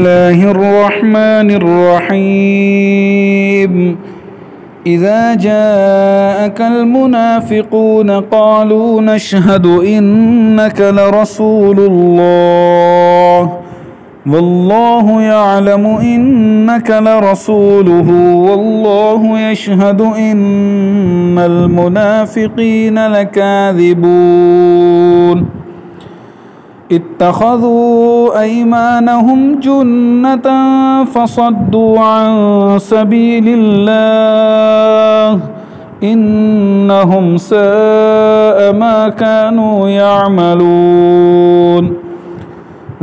الله الرحمن الرحيم إذا جاءك المنافقون قالوا نشهد إنك لرسول الله والله يعلم إنك لرسوله والله يشهد إن المنافقين لكاذبون اتخذوا أيمانهم جنة فصدوا عن سبيل الله إنهم ساء ما كانوا يعملون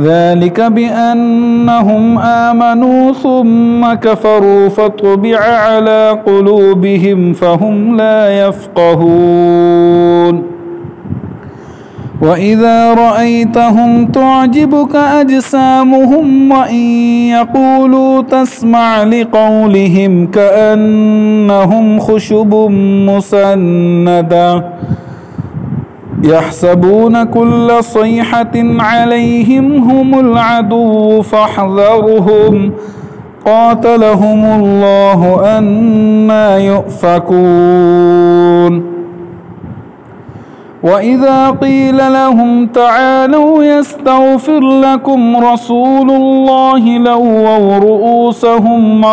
ذلك بأنهم آمنوا ثم كفروا فطبع على قلوبهم فهم لا يفقهون وإذا رأيتهم تعجبك أجسامهم وإن يقولوا تسمع لقولهم كأنهم خشب مسندة يحسبون كل صيحة عليهم هم العدو فاحذرهم قاتلهم الله أنى يؤفكون وإذا قيل لهم تعالوا يستغفر لكم رسول الله لووا رؤوسهم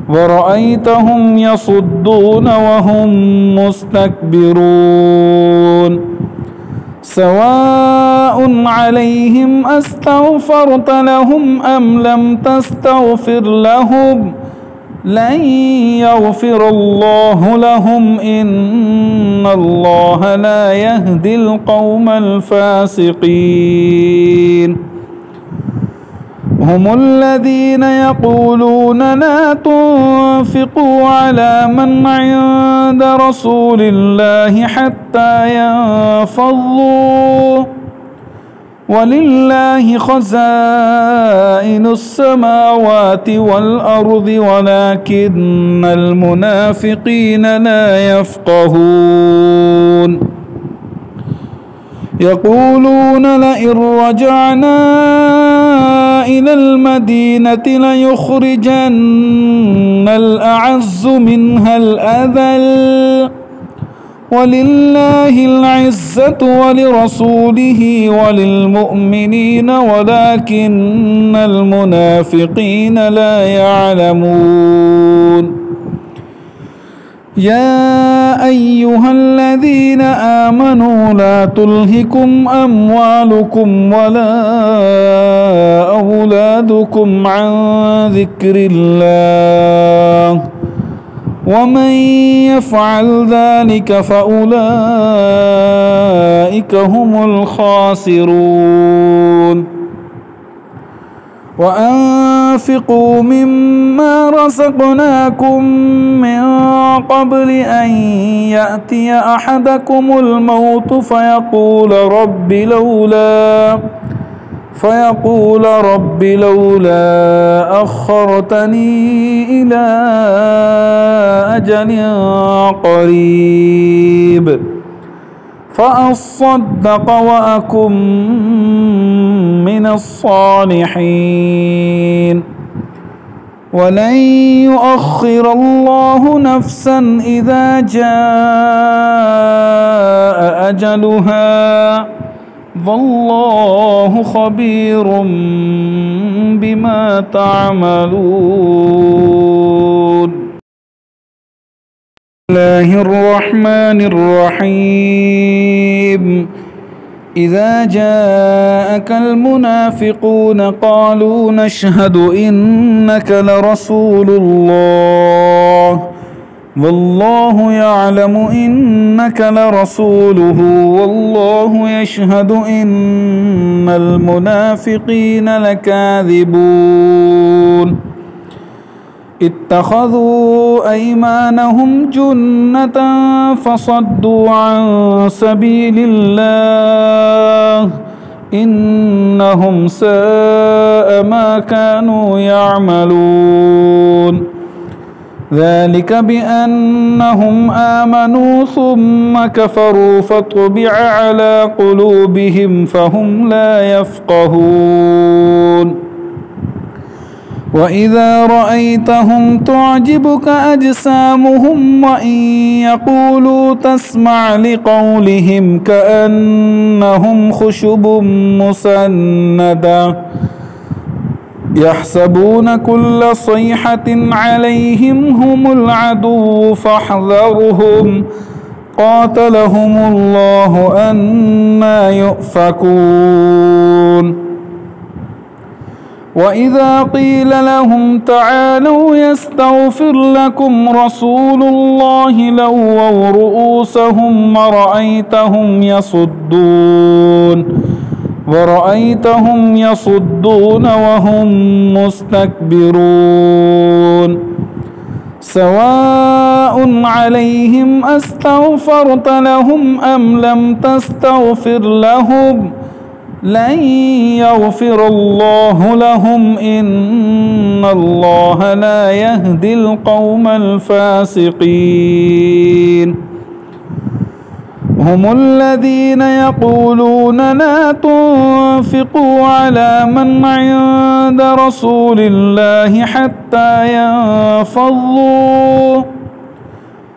ورأيتهم يصدون وهم مستكبرون سواء عليهم أستغفرت لهم أم لم تستغفر لهم لن يغفر الله لهم إن الله لا يهدي القوم الفاسقين هم الذين يقولون لا تنفقوا على من عند رسول الله حتى ينفضوا ولله خزائن السماوات والأرض ولكن المنافقين لا يفقهون يقولون لئن رجعنا إلى المدينة ليخرجن الأعز منها الأذل ولله العزة ولرسوله وللمؤمنين ولكن المنافقين لا يعلمون يا أيها الذين آمنوا لا تلهكم أموالكم ولا أولادكم عن ذكر الله ومن يفعل ذلك فأولئك هم الخاسرون وأنفقوا مما رزقناكم من قبل أن يأتي أحدكم الموت فيقول رب لولا أخرتني إلى أجل قريب فأصدق وأكن من الصالحين ولن يؤخر الله نفسا إذا جاء أجلها والله خبير بما تعملون بسم الله الرحمن الرحيم إذا جاءك المنافقون قالوا نشهد إنك لرسول الله والله يعلم إنك لرسوله والله يشهد إن المنافقين لكاذبون اتخذوا أيمانهم جنة فصدوا عن سبيل الله إنهم ساء ما كانوا يعملون ذلك بأنهم آمنوا ثم كفروا فطبع على قلوبهم فهم لا يفقهون وإذا رأيتهم تعجبك أجسامهم وإن يقولوا تسمع لقولهم كأنهم خشب مسندة يحسبون كل صيحة عليهم هم العدو فاحذرهم قاتلهم الله أنى يؤفكون وإذا قيل لهم تعالوا يستغفر لكم رسول الله لووا رؤوسهم ورأيتهم يصدون وهم مستكبرون سواء عليهم أستغفرت لهم أم لم تستغفر لهم لن يغفر الله لهم إن الله لا يهدي القوم الفاسقين هم الذين يقولون لا تنفقوا على من عند رسول الله حتى ينفضوا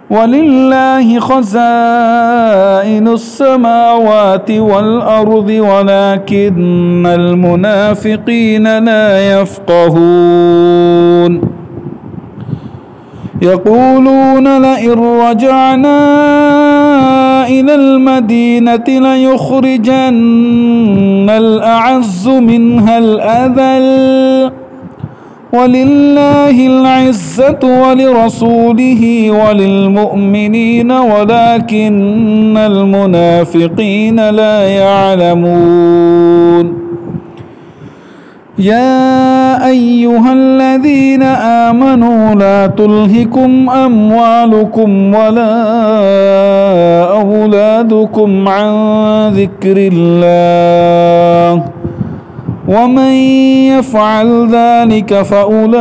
ولله خزائن السماوات والأرض ولكن المنافقين لا يفقهون يقولون لئن رجعنا إلى المدينة ليخرجن الأعز منها الأذل ولله العزة ولرسوله وللمؤمنين ولكن المنافقين لا يعلمون يا أيها الذين آمنوا لا تلهكم أموالكم ولا أولادكم عن ذكر الله ومن يفعل ذلك فأولئك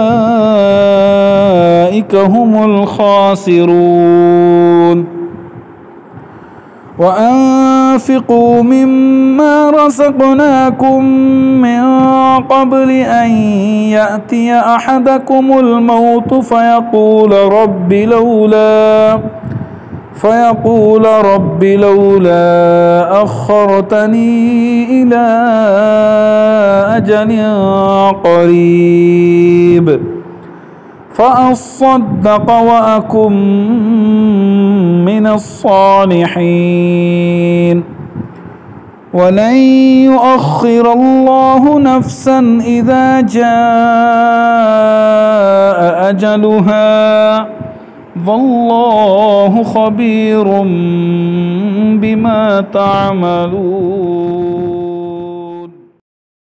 هم الخاسرون وأنفقوا مما رزقناكم من قبل أن يأتي أحدكم الموت فيقول رب لولا أخرتني إلى أجل قريب فأصدق وأكن من الصالحين ولن يؤخر الله نفسا إذا جاء أجلها والله خبير بما تعملون.